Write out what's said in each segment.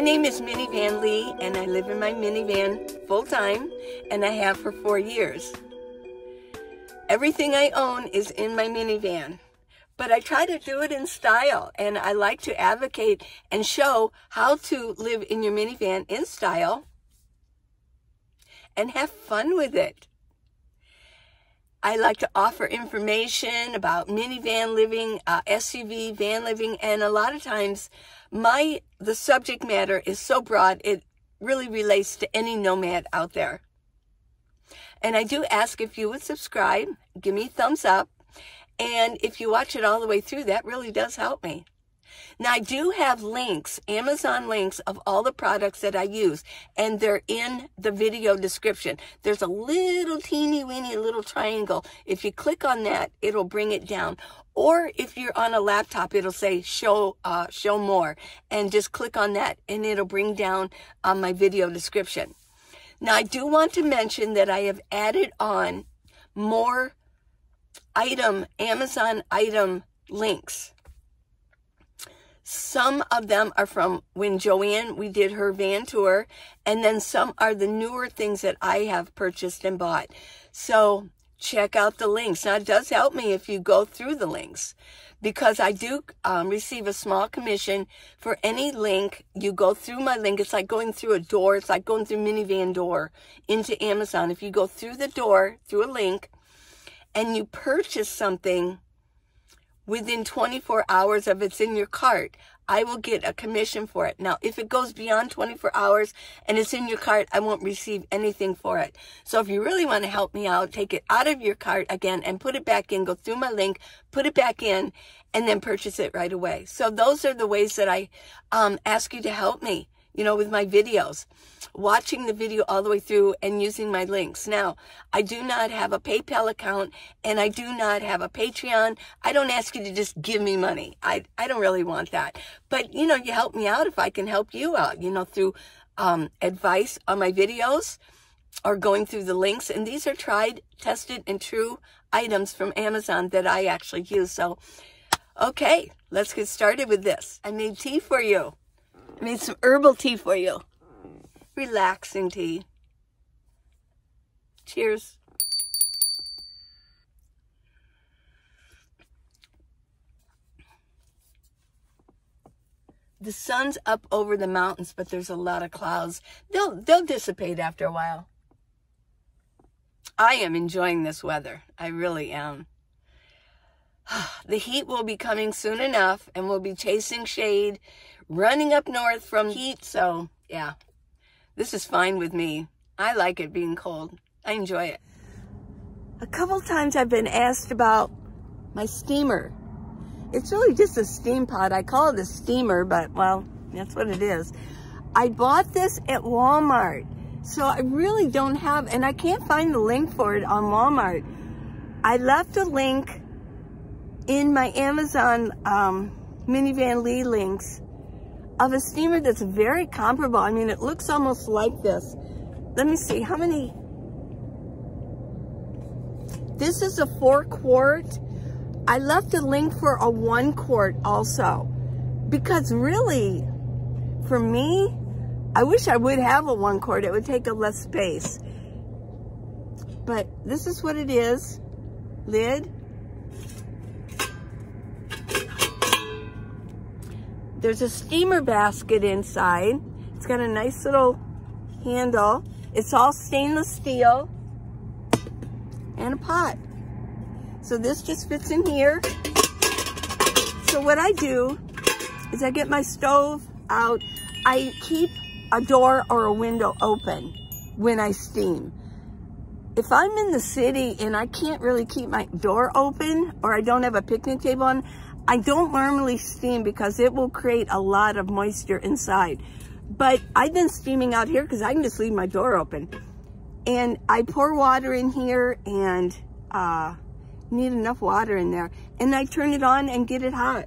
name is Minivan Lee, and I live in my minivan full-time, and I have for 4 years. Everything I own is in my minivan, but I try to do it in style, and I like to advocate and show how to live in your minivan in style and have fun with it. I like to offer information about minivan living, SUV, van living, and a lot of times the subject matter is so broad, it really relates to any nomad out there. And I do ask if you would subscribe, give me a thumbs up, and if you watch it all the way through, that really does help me. Now, I do have links, Amazon links of all the products that I use, and they're in the video description. There's a little teeny weeny little triangle. If you click on that, it'll bring it down. Or if you're on a laptop, it'll say show more, and just click on that, and it'll bring down my video description. Now, I do want to mention that I have added on more Amazon item links. Some of them are from when Joanne, we did her van tour, and then some are the newer things that I have purchased and bought. So check out the links. Now, it does help me if you go through the links, because I do receive a small commission for any link. You go through my link. It's like going through a door. It's like going through minivan door into Amazon. If you go through the door, through a link, and you purchase something within 24 hours of it's in your cart, I will get a commission for it. Now, if it goes beyond 24 hours and it's in your cart, I won't receive anything for it. So if you really want to help me out, take it out of your cart again and put it back in, go through my link, put it back in, and then purchase it right away. So those are the ways that I ask you to help me, you know, with my videos, watching the video all the way through and using my links. Now, I do not have a PayPal account, and I do not have a Patreon. I don't ask you to just give me money. I don't really want that. But, you know, you help me out if I can help you out, you know, through advice on my videos or going through the links. And these are tried, tested, and true items from Amazon that I actually use. So, okay, let's get started with this. I made tea for you. I made some herbal tea for you. Relaxing tea. Cheers. The sun's up over the mountains, but there's a lot of clouds. They'll dissipate after a while. I am enjoying this weather. I really am. The heat will be coming soon enough, and we'll be chasing shade, running up north from heat. So, yeah, this is fine with me. I like it being cold. I enjoy it. A couple times I've been asked about my steamer. It's really just a steam pot. I call it a steamer, but, well, that's what it is. I bought this at Walmart, so I really don't have, and I can't find the link for it on Walmart. I left a link in my Amazon Minivan Lee links of a steamer that's very comparable. I mean, it looks almost like this. Let me see, how many? This is a 4-quart. I left a link for a 1-quart also, because really, for me, I wish I would have a 1-quart. It would take up less space. But this is what it is. Lid. There's a steamer basket inside. It's got a nice little handle. It's all stainless steel. And a pot. So this just fits in here. So what I do is I get my stove out. I keep a door or a window open when I steam. If I'm in the city and I can't really keep my door open, or I don't have a picnic table on, I don't normally steam because it will create a lot of moisture inside. But I've been steaming out here because I can just leave my door open. And I pour water in here, and need enough water in there. And I turn it on and get it hot.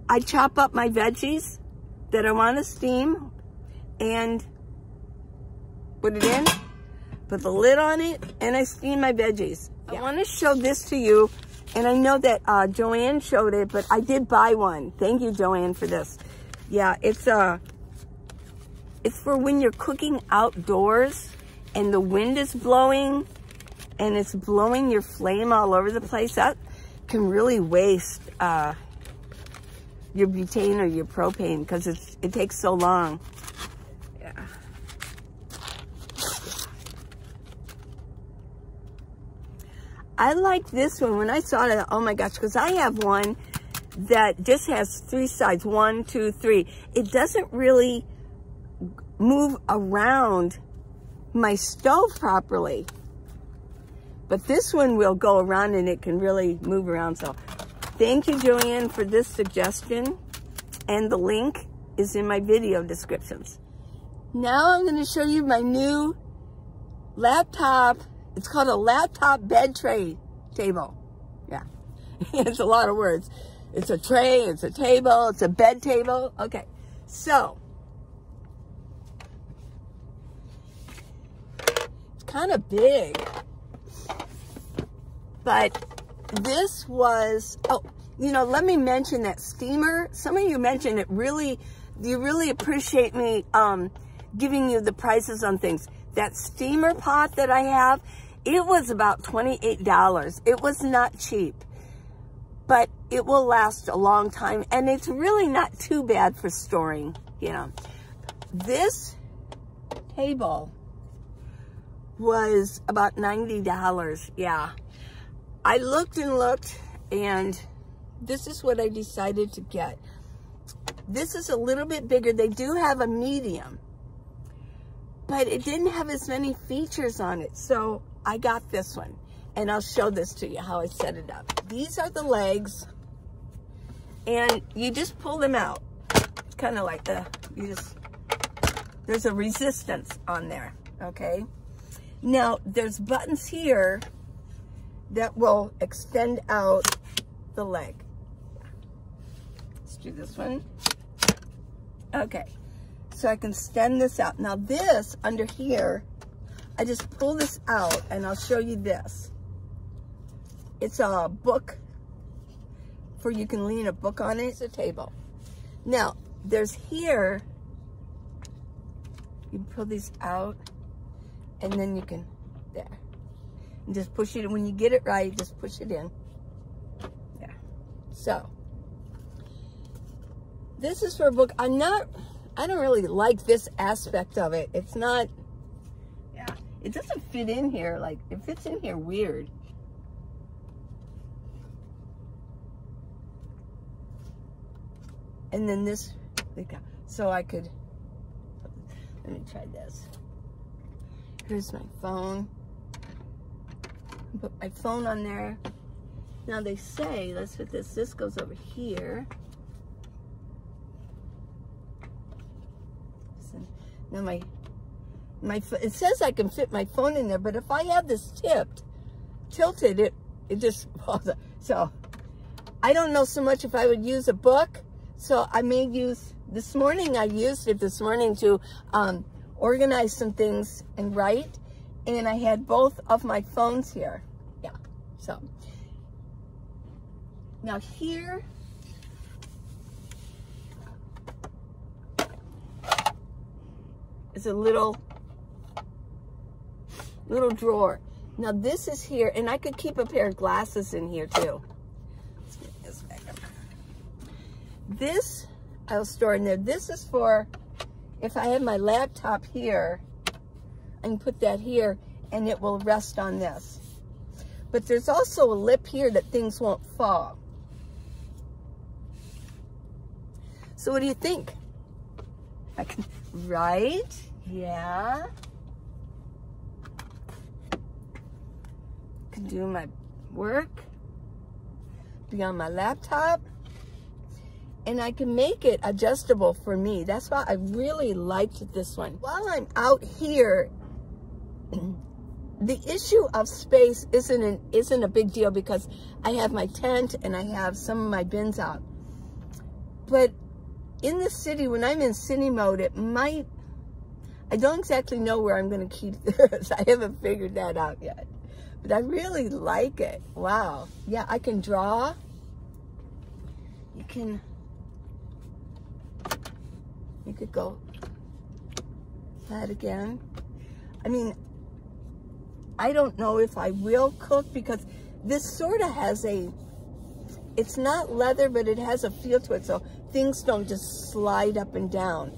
I chop up my veggies that I want to steam and put it in, put the lid on it, and I steam my veggies. Yeah. I want to show this to you. And I know that Joanne showed it, but I did buy one. Thank you, Joanne, for this. Yeah, it's a It's for when you're cooking outdoors and the wind is blowing and it's blowing your flame all over the place. That can really waste your butane or your propane because it takes so long. Yeah. I like this one. When I saw it, oh my gosh, because I have one that just has 3 sides, 1, 2, 3. It doesn't really move around my stove properly. But this one will go around and it can really move around. So thank you, Joanne, for this suggestion. And the link is in my video descriptions. Now I'm going to show you my new laptop. It's called a laptop bed tray table. Yeah, it's a lot of words. It's a tray, it's a table, it's a bed table. Okay, so it's kind of big, but this was, oh, you know, let me mention that steamer. Some of you mentioned it really, you really appreciate me giving you the prices on things. That steamer pot that I have, it was about $28. It was not cheap, but it will last a long time, and it's really not too bad for storing, you know. This table was about $90, yeah. I looked and looked, and this is what I decided to get. This is a little bit bigger. They do have a medium, but it didn't have as many features on it, so I got this one. And I'll show this to you, how I set it up. These are the legs, and you just pull them out. It's kind of like there's a resistance on there, okay? Now, there's buttons here that will extend out the leg. Let's do this one. Okay, so I can extend this out. Now this, under here, I just pull this out, and I'll show you this. It's a book, for you can lean a book on it. It's a table. Now, there's here, you pull these out, and then you can, there. And just push it, when you get it right, just push it in. Yeah. So, this is for a book. I don't really like this aspect of it. It's not, yeah, it doesn't fit in here. Like, it fits in here weird. And then this, so I could, let me try this. Here's my phone. Put my phone on there. Now they say, let's put this goes over here. Now it says I can fit my phone in there, but if I have this tilted, it just falls out. So I don't know so much if I would use a book. So I may use, this morning I used it this morning to organize some things and write. And I had both of my phones here. Yeah, so. Now here, is a little drawer. Now this is here, and I could keep a pair of glasses in here too. Let's get this back up. This I'll store in there. This is for if I have my laptop here, I can put that here and it will rest on this. But there's also a lip here that things won't fall. So what do you think? I can, right? Yeah. Can do my work, be on my laptop, and I can make it adjustable for me. That's why I really liked this one. While I'm out here, the issue of space isn't a big deal because I have my tent and I have some of my bins out. But in the city, when I'm in city mode, it might, I don't exactly know where I'm going to keep this. I haven't figured that out yet. But I really like it. Wow. Yeah, I can draw. You could go that again. I mean, I don't know if I will cook because this sort of has a, it's not leather, but it has a feel to it, so things don't just slide up and down.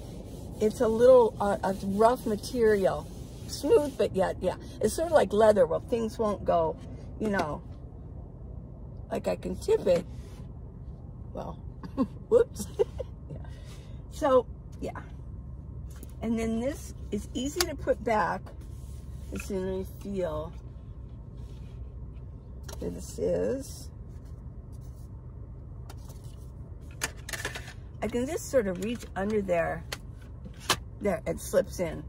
It's a little a rough material, smooth, but yet, yeah, it's sort of like leather. Well, things won't go, you know, like I can tip it. Well, whoops. Yeah. So, yeah. And then this is easy to put back as soon as you feel where this is. I can just sort of reach under there. There, it slips in.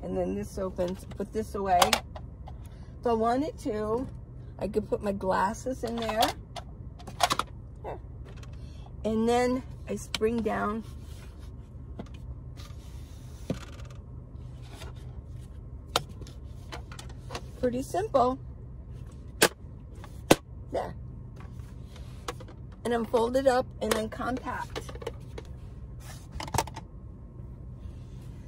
And then this opens, put this away. If I wanted to, I could put my glasses in there. There. And then I bring down pretty simple. There. And I'm folded up and then compact.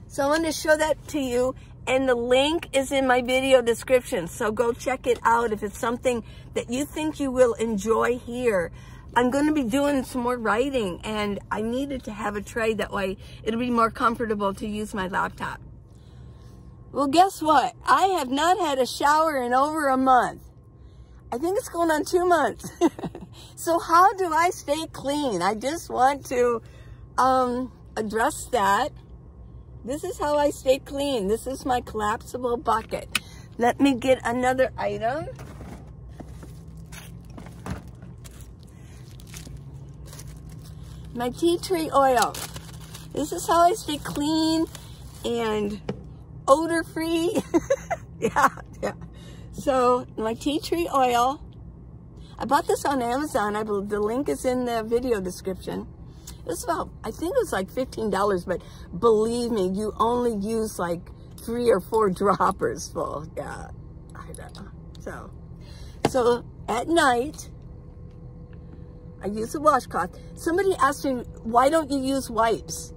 So I want to show that to you, and the link is in my video description. So go check it out if it's something that you think you will enjoy here. I'm going to be doing some more writing, and I needed to have a tray, that way it'll be more comfortable to use my laptop. Well, guess what? I have not had a shower in over a month. I think it's going on 2 months. So how do I stay clean? I just want to address that. This is how I stay clean. This is my collapsible bucket. Let me get another item. My tea tree oil. This is how I stay clean and odor-free. Yeah. So my tea tree oil. I bought this on Amazon. The link is in the video description. It's about, I think it was like $15, but believe me, you only use like 3 or 4 droppers full. Yeah, I don't know. So at night, I use a washcloth. Somebody asked me, why don't you use wipes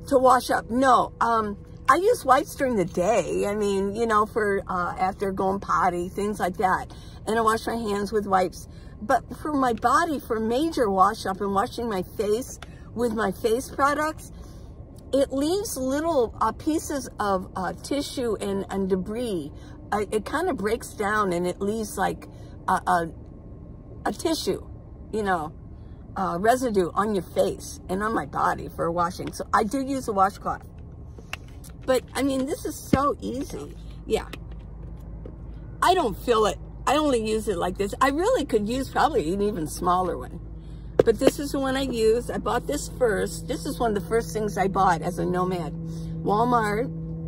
to wash up? No, I use wipes during the day. I mean, you know, for after going potty, things like that. And I wash my hands with wipes. But for my body, for major wash up and washing my face with my face products, it leaves little pieces of tissue and debris. It kind of breaks down and it leaves like a tissue, you know, residue on your face and on my body for washing. So I do use a washcloth. But, I mean, this is so easy. Yeah. I don't feel it. I only use it like this. I really could use probably an even smaller one. But this is the one I use. I bought this first. This is one of the first things I bought as a nomad. Walmart.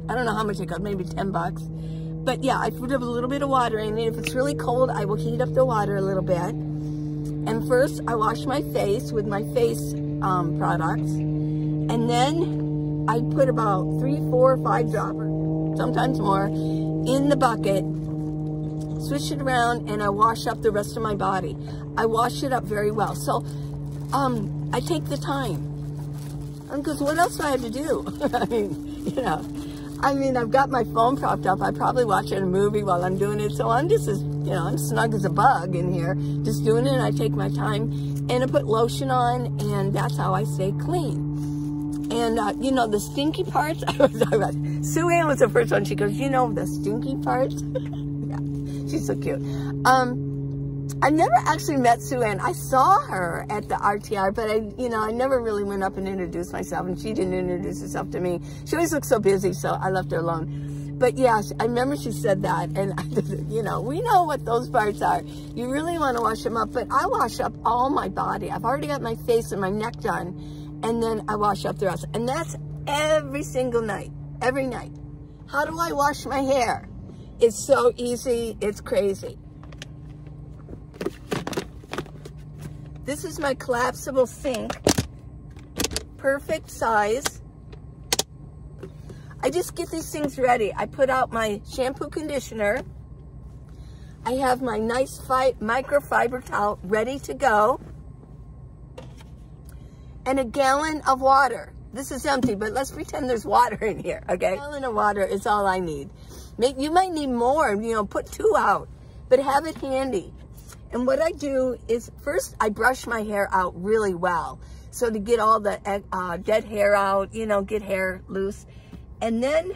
I don't know how much it cost. Maybe 10 bucks. But, yeah, I put a little bit of water in it. If it's really cold, I will heat up the water a little bit. And first, I wash my face with my face products. And then I put about 3, 4, 5 droppers, sometimes more, in the bucket. Switch it around, and I wash up the rest of my body. I wash it up very well. So, I take the time. Because what else do I have to do? I mean, you know. I mean, I've got my phone propped up. I probably watching a movie while I'm doing it. So I'm just as, you know, I'm snug as a bug in here. Just doing it, and I take my time. And I put lotion on, and that's how I stay clean. And, you know, the stinky parts, Sue Ann was the first one. She goes, you know, the stinky parts? Yeah, she's so cute. I never actually met Sue Ann. I saw her at the RTR, but I never really went up and introduced myself, and she didn't introduce herself to me. She always looked so busy, so I left her alone. But yeah, I remember she said that, and you know, we know what those parts are. You really want to wash them up, but I wash up all my body. I've already got my face and my neck done, and then I wash up the rest. And that's every single night, every night. How do I wash my hair? It's so easy, it's crazy. This is my collapsible sink, perfect size. I just get these things ready. I put out my shampoo conditioner. I have my nice microfiber towel ready to go. And a gallon of water. this is empty, but let's pretend there's water in here, okay? A gallon of water is all I need. You might need more, you know, put 2 out, but have it handy. And what I do is first I brush my hair out really well. So to get all the dead hair out, you know, get hair loose. And then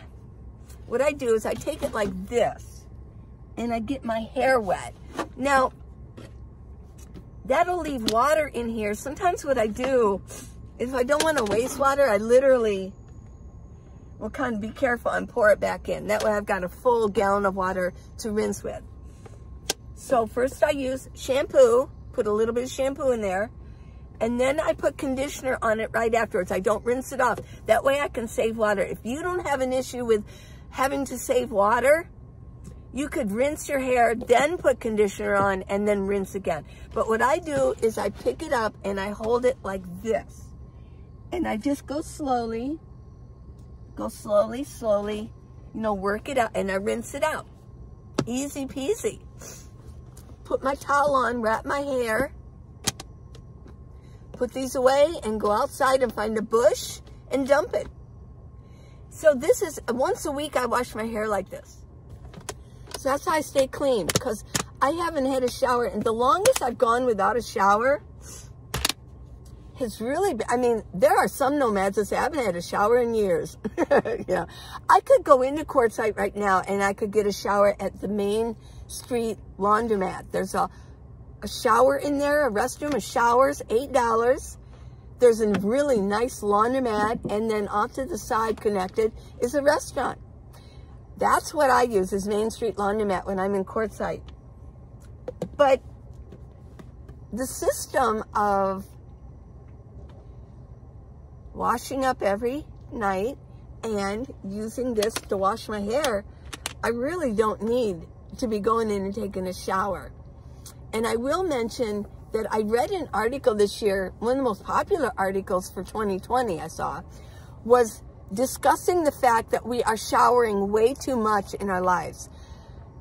what I do is I take it like this and I get my hair wet. Now, that'll leave water in here. Sometimes what I do is if I don't want to waste water, I literally will kind of be careful and pour it back in. That way I've got a full gallon of water to rinse with. So first I use shampoo, put a little bit of shampoo in there, and then I put conditioner on it right afterwards. I don't rinse it off. That way I can save water. If you don't have an issue with having to save water, you could rinse your hair, then put conditioner on, and then rinse again. But what I do is I pick it up and I hold it like this. And I just go slowly, slowly, you know, work it out, and I rinse it out. Easy peasy. Put my towel on, wrap my hair, put these away, and go outside and find a bush and dump it. So this is, once a week I wash my hair like this. So that's how I stay clean, because I haven't had a shower, and the longest I've gone without a shower has really been, I mean, there are some nomads that say, I haven't had a shower in years. Yeah. I could go into Quartzsite right now and I could get a shower at the Main Street laundromat. There's a shower in there, a restroom, a shower's $8. There's a really nice laundromat, and then off to the side connected is a restaurant. That's what I use, is Main Street laundromat when I'm in Quartzsite. But the system of washing up every night and using this to wash my hair, I really don't need to be going in and taking a shower. And I will mention that I read an article this year, one of the most popular articles for 2020 I saw, was discussing the fact that we are showering way too much in our lives.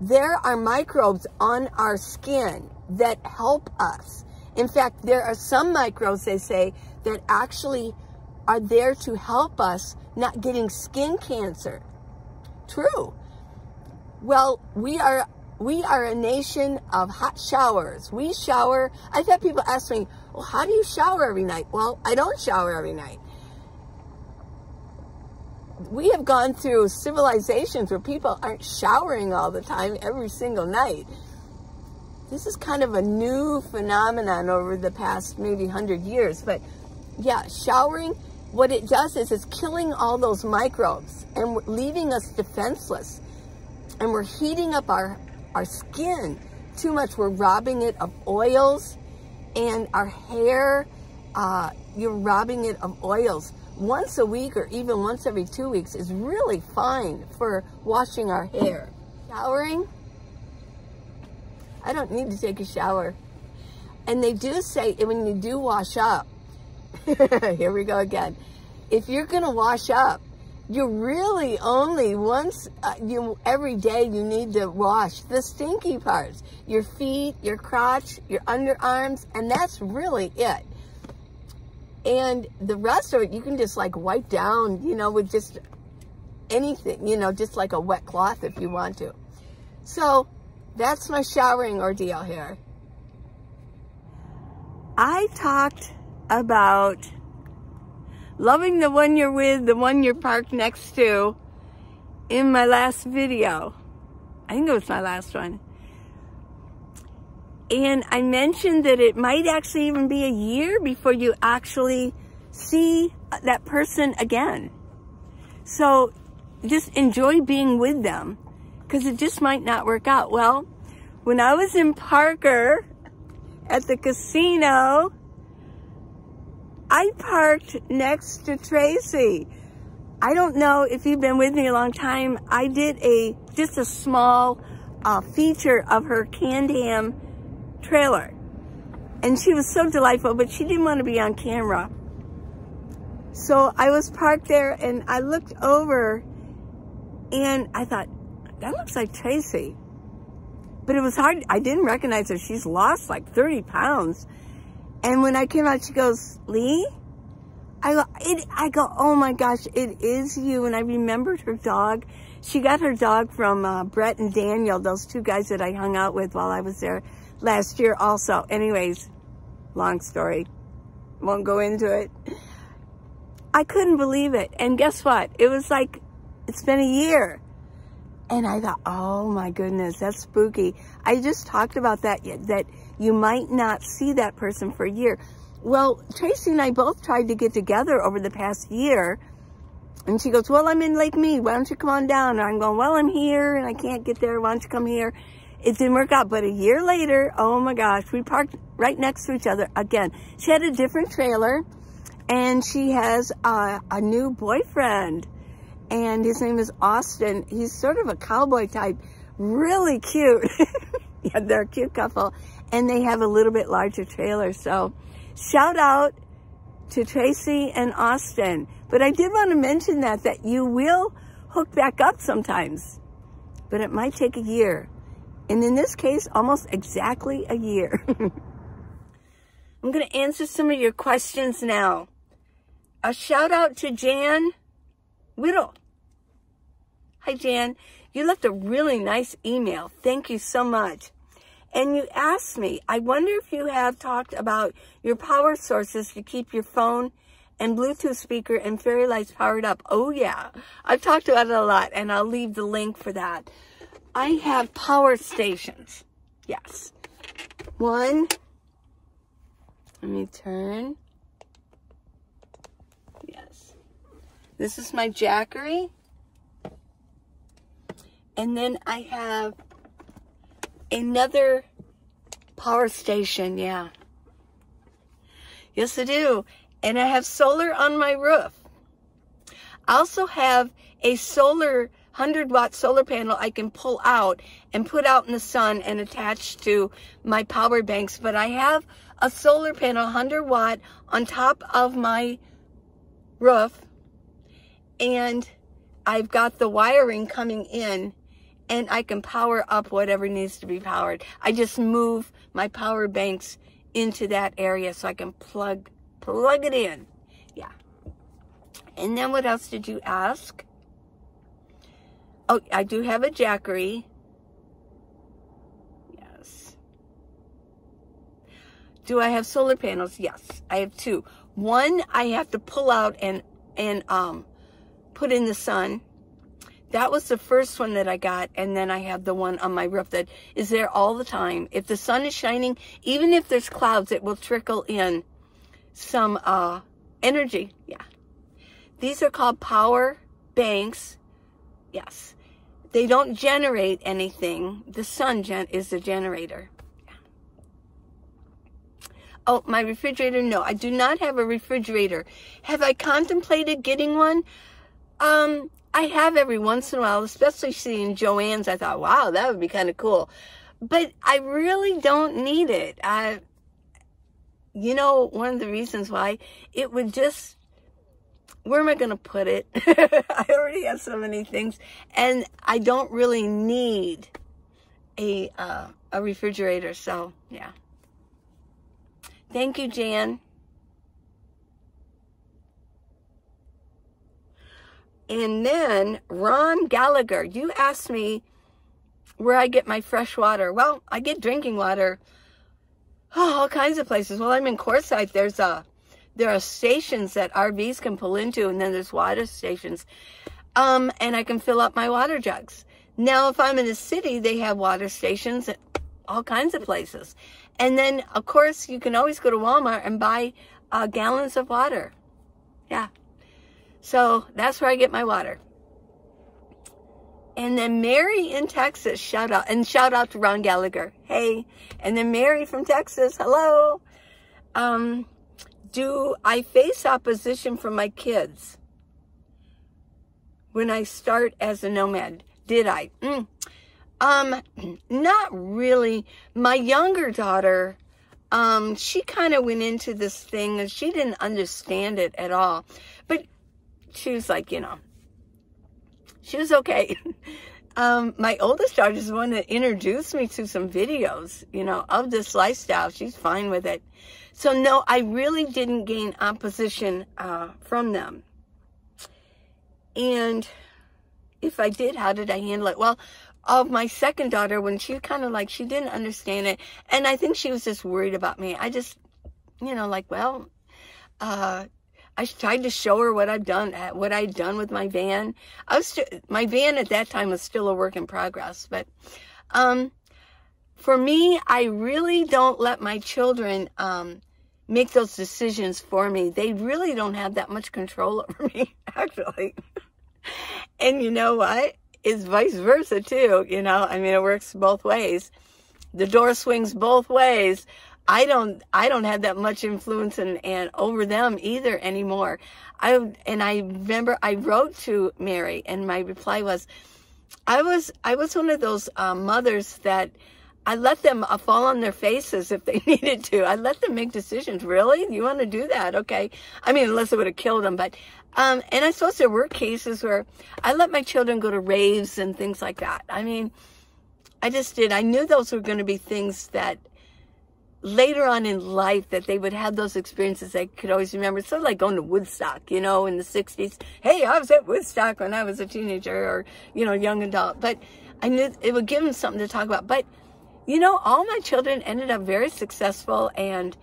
There are microbes on our skin that help us. In fact, there are some microbes, they say, that actually are there to help us not getting skin cancer. True. Well, we are a nation of hot showers. We shower. I've had people ask me, well, how do you shower every night? Well, I don't shower every night. We have gone through civilizations where people aren't showering all the time every single night. This is kind of a new phenomenon over the past maybe 100 years. But yeah, showering, what it does is it's killing all those microbes and leaving us defenseless. And we're heating up our skin too much. We're robbing it of oils, and our hair, you're robbing it of oils. Once a week or even once every 2 weeks is really fine for washing our hair. Showering, I don't need to take a shower. And they do say when you do wash up, here we go again. If you're gonna wash up, you really only every day you need to wash the stinky parts. Your feet, your crotch, your underarms, and that's really it. And the rest of it, you can just like wipe down, you know, with just anything, you know, just like a wet cloth if you want to. So that's my showering ordeal here. I talked about loving the one you're with, the one you're parked next to, in my last video. I think it was my last one. And I mentioned that it might actually even be a year before you actually see that person again. So just enjoy being with them, because it just might not work out. Well, when I was in Parker at the casino, I parked next to Tracy. I don't know if you've been with me a long time. I did just a small feature of her canned ham trailer. And she was so delightful, but she didn't want to be on camera. So I was parked there and I looked over and I thought, that looks like Tracy. But it was hard. I didn't recognize her. She's lost like 30 pounds. And when I came out, she goes, Lee, I go, oh my gosh, it is you. And I remembered her dog. She got her dog from Brett and Daniel, those two guys that I hung out with while I was there last year also. Anyways, long story. Won't go into it. I couldn't believe it. And guess what? It was like, it's been a year. And I thought, oh my goodness, that's spooky. I just talked about that you might not see that person for a year. Well, Tracy and I both tried to get together over the past year. And she goes, well, I'm in Lake Mead. Why don't you come on down? And I'm going, well, I'm here and I can't get there. Why don't you come here? It didn't work out. But a year later, oh my gosh, we parked right next to each other again. She had a different trailer and she has a new boyfriend. And his name is Austin. He's sort of a cowboy type, really cute. Yeah, they're a cute couple. And they have a little bit larger trailer. So shout out to Tracy and Austin. But I did want to mention that you will hook back up sometimes. But it might take a year. And in this case, almost exactly a year. I'm going to answer some of your questions now. A shout out to Jan Whittle. Hi, Jan. You left a really nice email. Thank you so much. And you asked me, I wonder if you have talked about your power sources to keep your phone and Bluetooth speaker and fairy lights powered up. Oh, yeah. I've talked about it a lot, and I'll leave the link for that. I have power stations. Yes. One. Let me turn. Yes. This is my Jackery. And then I have another power station, yeah. Yes, I do. And I have solar on my roof. I also have a 100-watt solar panel I can pull out and put out in the sun and attach to my power banks. But I have a solar panel, 100-watt, on top of my roof. And I've got the wiring coming in. And I can power up whatever needs to be powered. I just move my power banks into that area so I can plug it in. Yeah. And then what else did you ask? Oh, I do have a Jackery. Yes. Do I have solar panels? Yes, I have two. One I have to pull out and put in the sun. That was the first one that I got, and then I have the one on my roof that is there all the time. If the sun is shining, even if there's clouds, it will trickle in some energy. Yeah. These are called power banks. Yes. They don't generate anything. The sun is the generator. Yeah. Oh, my refrigerator? No, I do not have a refrigerator. Have I contemplated getting one? I have every once in a while, especially seeing Joann's. I thought, wow, that would be kind of cool. But I really don't need it. You know, one of the reasons why, it would just, where am I going to put it? I already have so many things. And I don't really need a refrigerator. So, yeah. Thank you, Jan. And then Ron Gallagher, you asked me where I get my fresh water. Well, I get drinking water all kinds of places. Well, I'm in Corside. There are stations that RVs can pull into, and then there's water stations. And I can fill up my water jugs. Now, if I'm in a city, they have water stations at all kinds of places. And then, of course, you can always go to Walmart and buy gallons of water. Yeah. So that's where I get my water. And then Mary in Texas, shout out to Ron Gallagher. Hey. And then Mary from Texas, hello. Do I face opposition from my kids when I start as a nomad? Did I? Not really. My younger daughter, she kind of went into this thing and she didn't understand it at all. But she was like, you know, she was okay. My oldest daughter is the one that introduced me to some videos, you know, of this lifestyle. She's fine with it. So no, I really didn't gain opposition from them. And if I did, how did I handle it? Well, of my second daughter, when she kind of like, she didn't understand it. And I think she was just worried about me. I just, you know, like, well, I tried to show her what I'd done with my van. My van at that time was still a work in progress. But for me, I really don't let my children make those decisions for me. They really don't have that much control over me, actually. And you know what? It's vice versa too, you know. I mean, it works both ways. The door swings both ways. I don't have that much influence and over them either anymore. I remember I wrote to Mary, and my reply was, I was one of those mothers that I let them fall on their faces if they needed to. I let them make decisions. Really? You want to do that? Okay. I mean, unless it would have killed them, but and I suppose there were cases where I let my children go to raves and things like that. I mean, I just did. I knew those were going to be things that later on in life that they would have those experiences they could always remember. It's sort of like going to Woodstock, you know, in the 60s. Hey, I was at Woodstock when I was a teenager or, you know, young adult. But I knew it would give them something to talk about. But, you know, all my children ended up very successful, and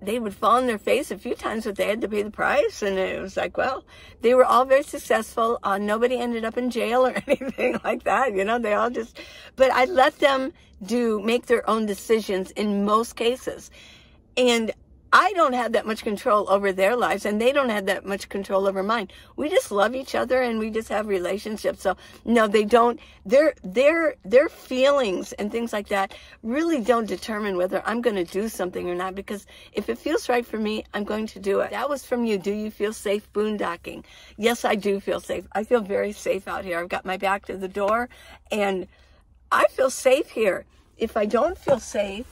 they would fall on their face a few times, but they had to pay the price. And it was like, well, they were all very successful. Nobody ended up in jail or anything like that. You know, they all just, but I let them make their own decisions in most cases. And I don't have that much control over their lives, and they don't have that much control over mine. We just love each other, and we just have relationships. So no, they don't, their feelings and things like that really don't determine whether I'm going to do something or not, because if it feels right for me, I'm going to do it. That was from you. Do you feel safe boondocking? Yes, I do feel safe. I feel very safe out here. I've got my back to the door, and I feel safe here. If I don't feel safe,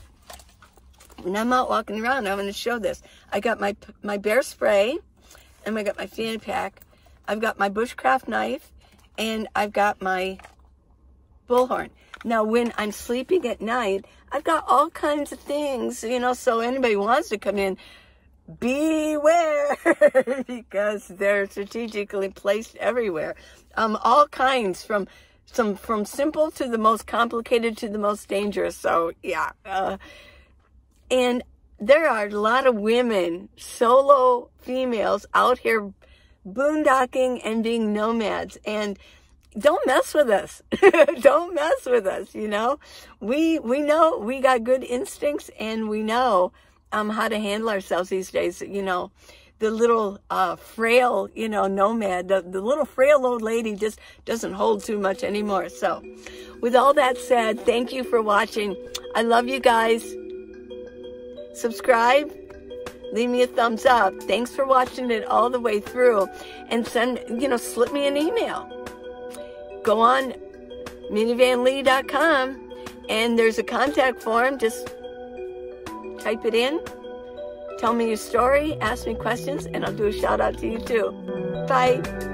when I'm out walking around, I'm going to show this. I got my bear spray, and I got my fanny pack. I've got my bushcraft knife, and I've got my bullhorn. Now, when I'm sleeping at night, I've got all kinds of things, you know, so anybody wants to come in, beware, because they're strategically placed everywhere. All kinds, from simple to the most complicated to the most dangerous. So, yeah. And there are a lot of women, solo females out here boondocking and being nomads. And don't mess with us. Don't mess with us, you know. We know we got good instincts, and we know how to handle ourselves these days. You know, the little frail, you know, nomad, the little frail old lady just doesn't hold too much anymore. So with all that said, thank you for watching. I love you guys. Subscribe, leave me a thumbs up. Thanks for watching it all the way through, and slip me an email. Go on minivanlee.com, and there's a contact form. Just type it in, tell me your story, ask me questions, and I'll do a shout out to you too. Bye.